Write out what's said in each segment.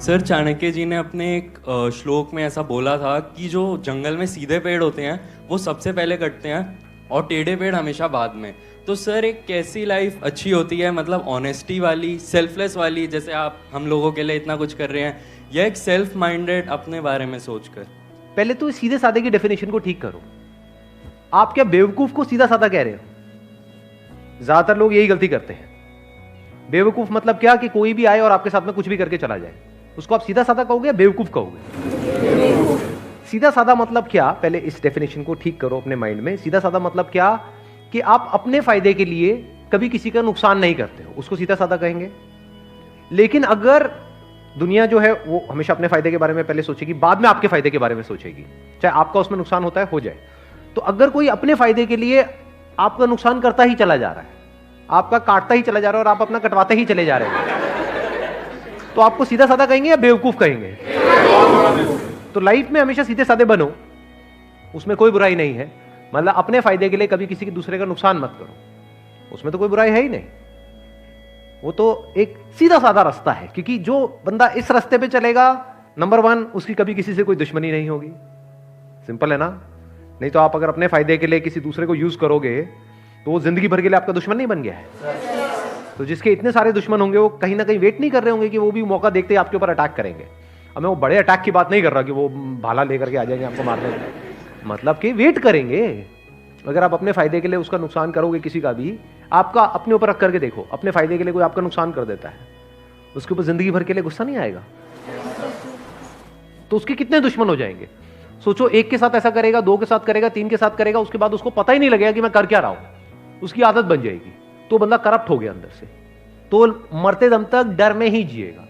Sir, Chanakya जी ने अपने एक श्लोक में ऐसा बोला था कि जो जंगल में सीधे पेड़ होते हैं वो सबसे पहले कटते हैं और टेढ़े पेड़ हमेशा बाद में। तो सर, एक कैसी लाइफ अच्छी होती है, मतलब ऑनेस्टी वाली, सेल्फलेस वाली, जैसे आप हम लोगों के लिए इतना कुछ कर रहे हैं, या एक सेल्फ माइंडेड अपने बारे में सोचकर? पहले तो सीधे साधे की डेफिनेशन को ठीक करो। आप क्या बेवकूफ को सीधा साधा कह रहे हो? ज्यादातर लोग यही गलती करते हैं। बेवकूफ मतलब क्या कि कोई भी आए और आपके साथ में कुछ भी करके चला जाए, उसको आप सीधा साधा कहोगे या बेवकूफ कहोगे? सीधा साधा मतलब क्या? पहले इस डेफिनेशन को ठीक करो अपने माइंड में। सीधा साधा मतलब क्या कि आप अपने फायदे के लिए कभी किसी का नुकसान नहीं करते हो, उसको सीधा साधा कहेंगे। लेकिन अगर दुनिया जो है वो हमेशा अपने फायदे के बारे में पहले सोचेगी, बाद में आपके फायदे के बारे में सोचेगी, चाहे आपका उसमें नुकसान होता है हो जाए। तो अगर कोई अपने फायदे के लिए आपका नुकसान करता ही चला जा रहा है, आपका काटता ही चला जा रहा है और आप अपना कटवाते ही चले जा रहे हैं, तो आपको सीधा साधा कहेंगे या बेवकूफ कहेंगे? तो लाइफ में हमेशा सीधे साधे बनो, उसमें कोई बुराई नहीं है। मतलब अपने फायदे के लिए कभी किसी के दूसरे का नुकसान मत करो, उसमें तो कोई बुराई है ही नहीं। वो तो एक सीधा साधा रास्ता है, क्योंकि जो बंदा इस रास्ते पे चलेगा, नंबर 1, उसकी कभी किसी से कोई दुश्मनी नहीं होगी। सिंपल है ना? नहीं तो आप अगर अपने फायदे के लिए किसी दूसरे को यूज करोगे तो वो जिंदगी भर के लिए आपका दुश्मन नहीं बन गया है। तो जिसके इतने सारे दुश्मन होंगे वो कहीं ना कहीं वेट नहीं कर रहे होंगे कि वो भी मौका देखते ही आपके ऊपर अटैक करेंगे। अब मैं वो बड़े अटैक की बात नहीं कर रहा कि वो भाला लेकर के आ जाएंगे आपको मारने, मतलब कि वेट करेंगे। अगर आप अपने फायदे के लिए उसका नुकसान करोगे किसी का भी, आपका अपने ऊपर रख करके देखो, अपने फायदे के लिए कोई आपका नुकसान कर देता है, उसके ऊपर जिंदगी भर के लिए गुस्सा नहीं आएगा? तो उसके कितने दुश्मन हो जाएंगे? सोचो, एक के साथ ऐसा करेगा, 2 के साथ करेगा, 3 के साथ करेगा, उसके बाद उसको पता ही नहीं लगेगा कि मैं कर क्या रहा हूं, उसकी आदत बन जाएगी, तो बंदा करप्ट हो गया अंदर से। तो मरते दम तक डर में ही जिएगा।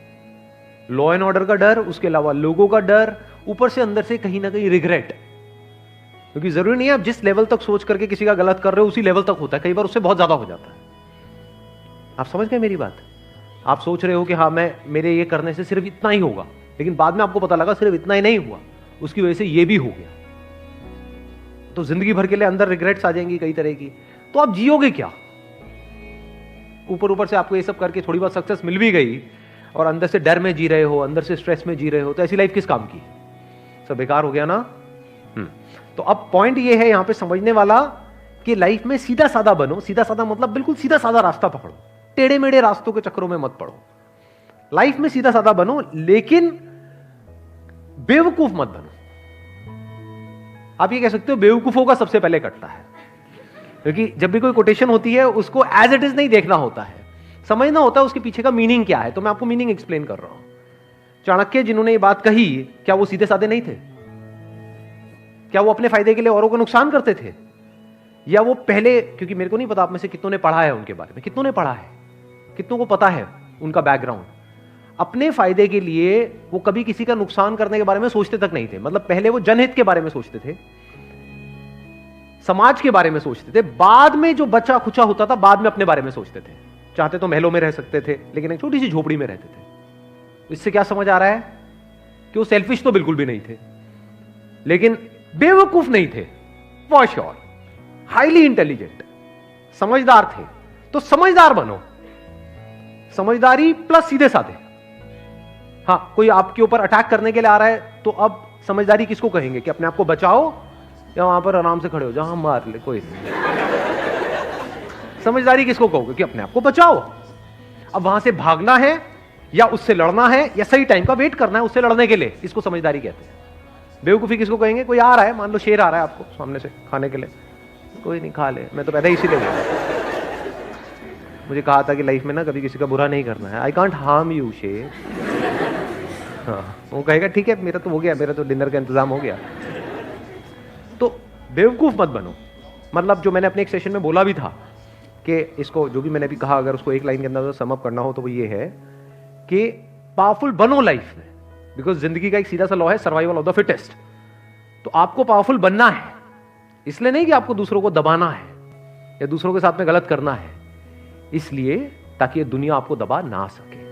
लॉ एंड ऑर्डर का डर, उसके अलावा लोगों का डर, ऊपर से अंदर से कहीं ना कहीं रिग्रेट। क्योंकि जरूरी नहीं है आप जिस लेवल तक सोच करके किसी का गलत कर रहे हो उसी लेवल तक होता है, कई बार उससे बहुत ज्यादा हो जाता है। आप समझ गए मेरी बात? आप सोच रहे हो कि हाँ मेरे ये करने से सिर्फ इतना ही होगा, लेकिन बाद में आपको पता लगा सिर्फ इतना ही नहीं हुआ, उसकी वजह से ये भी हो गया। तो जिंदगी भर के लिए अंदर रिग्रेट्स आ जाएंगी कई तरह की। तो आप जियोगे क्या? ऊपर ऊपर से आपको ये सब करके थोड़ी बहुत सक्सेस मिल भी गई और अंदर से डर में जी रहे हो, अंदर से स्ट्रेस में जी रहे हो, तो ऐसी लाइफ किस काम की? सब बेकार हो गया ना। तो अब पॉइंट ये है यहां पे समझने वाला कि लाइफ में सीधा साधा बनो। सीधा साधा मतलब बिल्कुल सीधा साधा रास्ता पकड़ो, टेढ़े मेढ़े रास्तों के चक्करों में मत पड़ो। लाइफ में सीधा साधा बनो, लेकिन बेवकूफ मत बनो। आप ये कह सकते हो बेवकूफों का सबसे पहले कटता है, क्योंकि जब भी कोई कोटेशन होती है उसको एज इट इज नहीं देखना होता है, समझना होता है उसके पीछे का मीनिंग क्या है। तो मैं आपको मीनिंग एक्सप्लेन कर रहा हूं। चाणक्य जिन्होंने ये बात कही, क्या वो सीधे साधे नहीं थे? क्या वो अपने फायदे के लिए औरों को नुकसान करते थे? या वो पहले, क्योंकि मेरे को नहीं पता आप में से कितनों ने पढ़ा है उनके बारे में, कितनों ने पढ़ा है, कितनों को पता है उनका बैकग्राउंड। अपने फायदे के लिए वो कभी किसी का नुकसान करने के बारे में सोचते तक नहीं थे। मतलब पहले वो जनहित के बारे में सोचते थे, समाज के बारे में सोचते थे, बाद में जो बचा खुचा होता था बाद में अपने बारे में सोचते थे। चाहते तो महलों में रह सकते थे, लेकिन एक छोटी सी झोपड़ी में रहते थे। इससे क्या समझ आ रहा है कि वो सेल्फिश तो बिल्कुल भी नहीं थे, लेकिन बेवकूफ नहीं थे, फॉर श्योर हाईली इंटेलिजेंट, समझदार थे। तो समझदार बनो, समझदारी प्लस सीधे साधे। हाँ, कोई आपके ऊपर अटैक करने के लिए आ रहा है तो अब समझदारी किसको कहेंगे? कि अपने आप को बचाओ, या वहां पर आराम से खड़े हो जाओ, हम मार ले कोई नहीं। समझदारी किसको कहोगे? कि अपने आप को बचाओ। अब वहां से भागना है या उससे लड़ना है, या सही टाइम का वेट करना है उससे लड़ने के लिए, इसको समझदारी कहते हैं। बेवकूफी किसको कहेंगे? कोई आ रहा है, मान लो शेर आ रहा है आपको सामने से खाने के लिए, कोई नहीं, खा ले, मैं तो पैदा इसीलिए गया, मुझे कहा था कि लाइफ में ना कभी किसी का बुरा नहीं करना है, आई कांट हार्म यू शेर। हाँ, वो कहेगा ठीक है, मेरा तो हो गया, मेरा तो डिनर का इंतजाम हो गया। तो बेवकूफ मत बनो। मतलब जो मैंने अपने एक सेशन में बोला भी था कि इसको, जो भी मैंने भी कहा, अगर उसको एक लाइन के अंदर सम अप करना हो तो वो ये है कि पावरफुल बनो लाइफ में, बिकॉज जिंदगी का एक सीधा सा लॉ है, सर्वाइवल ऑफ द फिटेस्ट। तो आपको पावरफुल बनना है, इसलिए नहीं कि आपको दूसरों को दबाना है या दूसरों के साथ में गलत करना है, इसलिए ताकि ये दुनिया आपको दबा ना सके।